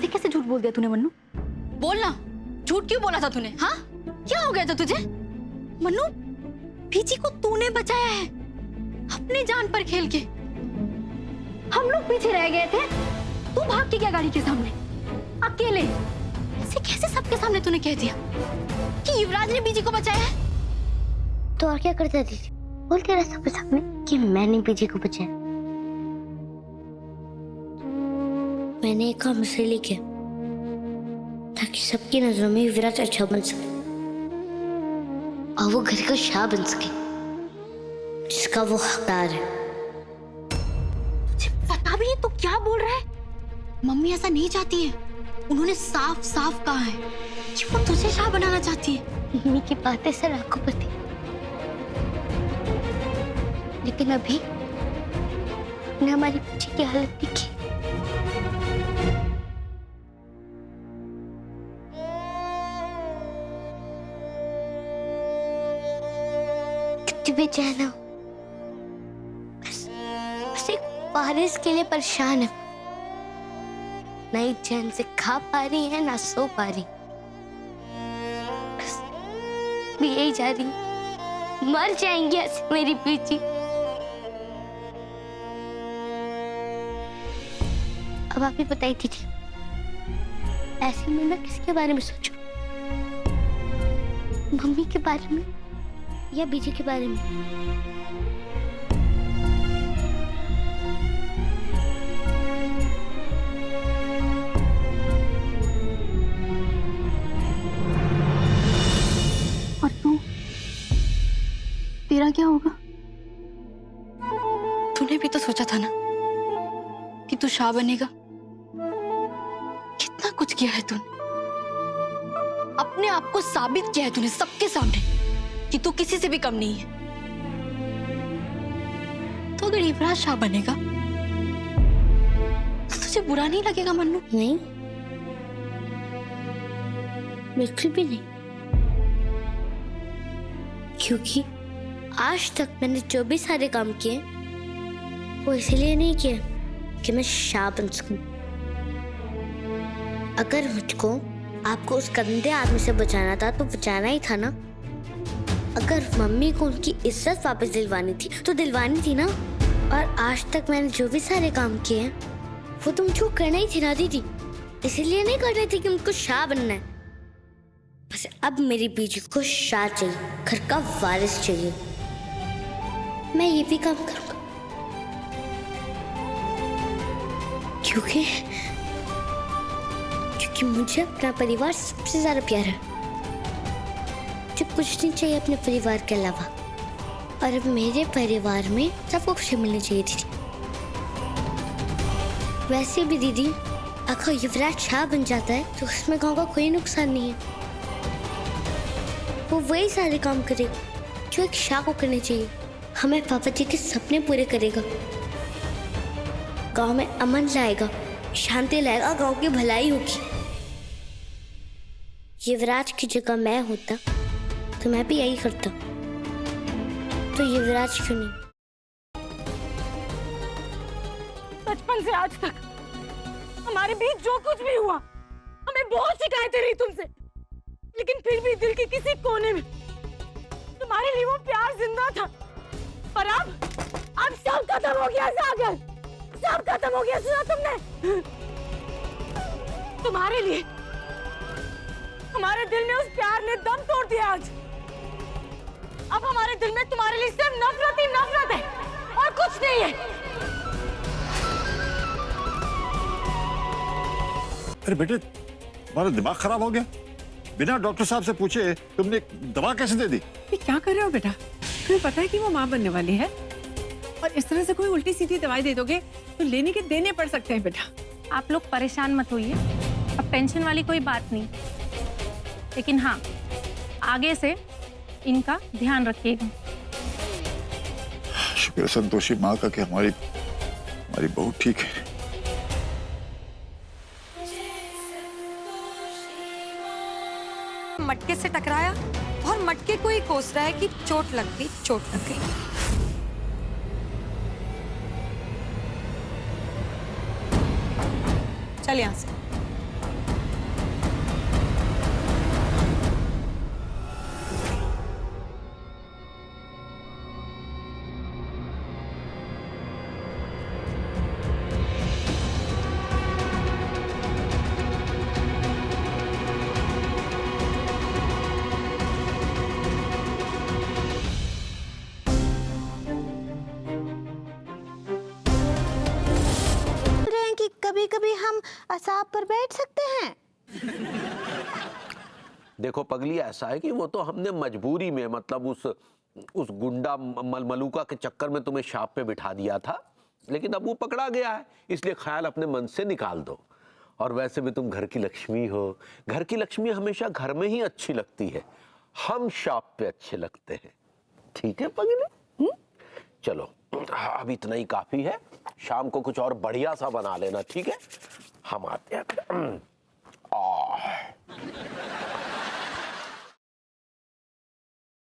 कैसे झूठ बोल दिया तूने मन्नू? बोलना, झूठ क्यों बोला था तूने? हाँ, क्या हो गया था तुझे? मन्नू, बीजी को तूने बचाया है अपने जान पर खेल के। हम लोग पीछे रह गए थे, तू भाग के क्या गाड़ी के सामने अकेले? ऐसे कैसे सबके सामने तूने कह दिया कि युवराज ने बीजी को बचाया है? तो और क्या करता दीदी? बोल के रहा सबके सामने कि मैंने बीजी को बचाया। मैंने एक काम इसलिए किया ताकि सबकी नजरों में युवराज अच्छा बन सके और वो घर का शाह बन सके जिसका वो हकदार है। तुझे पता भी है तो क्या बोल रहा है? मम्मी ऐसा नहीं चाहती है। उन्होंने साफ साफ कहा है कि वो तुझे शाह बनाना चाहती है। मम्मी की बातें सर आंखों पर थी, लेकिन अभी ने हमारी बच्ची की हालत देखी। कितनी बेचैन हो, बस एक बारिश के लिए परेशान है। नहीं चैन से खा पा रही है ना सो पा रही, बस भी यही जा रही, मर जाएंगी ऐसे मेरी बीजी। अब आप ही बताई थी ऐसे में मैं किसके बारे में सोचूं? मम्मी के बारे में या बीजी के बारे में? और तू, तेरा क्या होगा? तूने भी तो सोचा था ना कि तू शाह बनेगा। कितना कुछ किया है तूने, अपने आप को साबित किया है तूने सबके सामने कि तू किसी से भी कम नहीं है। तो अगर युवराज शाह बनेगा तो तुझे बुरा नहीं लगेगा मन्नू? नहीं, बिल्कुल भी नहीं, क्योंकि आज तक मैंने जो भी सारे काम किए वो इसलिए नहीं किए कि मैं शाह बन सकूं। अगर मुझको आपको उस गंदे आदमी से बचाना था तो बचाना ही था ना। अगर मम्मी को उनकी इज्जत वापस दिलवानी थी तो दिलवानी थी ना। और आज तक मैंने जो भी सारे काम किए हैं वो तो मुझको करना ही थी ना दीदी, इसलिए नहीं कर रही थी कि मुझको शाह बनना है। बस अब मेरी बीजी को शाह चाहिए, घर का वारिस चाहिए। मैं ये भी काम करूंगा क्योंकि मुझे अपना परिवार सबसे ज्यादा प्यारा है। मुझे कुछ नहीं चाहिए अपने परिवार के अलावा, और अब मेरे परिवार में सबको खुशी मिलनी चाहिए दीदी। वैसे भी दीदी, अगर युवराज शाह बन जाता है तो उसमें गांव का कोई नुकसान नहीं है। वो वही सारे काम करेगा जो एक शाह को करने चाहिए। हमें पापा जी के सपने पूरे करेगा, गांव में अमन लाएगा, शांति लाएगा, गांव की भलाई होगी। युवराज की जगह मैं होता तो मैं भी यही करता, तो युवराज क्यों नहीं? बचपन से आज तक हमारे बीच जो कुछ भी हुआ, हमें बहुत शिकायतें रही तुमसे, लेकिन फिर भी दिल के किसी कोने में तुम्हारे लिए वो प्यार जिंदा था। और अब सब खत्म हो गया सागर, सब खत्म हो गया। सुना तुमने? तुम्हारे लिए हमारे दिल में उस प्यार ने दम तोड़ दिया आज। अब हमारे दिल में तुम्हारे लिए सिर्फ नफरत ही नफरत है और कुछ नहीं है। अरे बेटे, तुम्हारा दिमाग खराब हो गया? बिना डॉक्टर साहब से पूछे तुमने दवा कैसे दे दी? ये क्या कर रहे हो बेटा? तुम्हें पता है कि वो माँ बनने वाली है, और इस तरह से कोई उल्टी सीधी दवाई दे दोगे तो लेने के देने पड़ सकते हैं बेटा। आप लोग परेशान मत होइए, अब टेंशन वाली कोई बात नहीं, लेकिन हाँ, आगे से इनका ध्यान रखिएगा। शुक्र है संतोषी माँ का कि हमारी बहू ठीक है। मटके से टकराया और मटके को ही कोस रहा है कि चोट लग गई, चोट लग गई। चल यहाँ से। सांप पर बैठ सकते हैं? देखो पगली, ऐसा है कि वो तो हमने मजबूरी में, मतलब उस गुंडा मलमलूका के चक्कर में तुम्हें सांप पे बिठा दिया था, लेकिन अब वो पकड़ा गया है, इसलिए ख्याल अपने मन से निकाल दो। और वैसे भी तुम घर की लक्ष्मी हो, घर की लक्ष्मी हमेशा घर में ही अच्छी लगती है, हम सांप पे अच्छे लगते हैं। ठीक है पगली? चलो अब इतना ही काफी है, शाम को कुछ और बढ़िया सा बना लेना, ठीक है? हम आते हैं।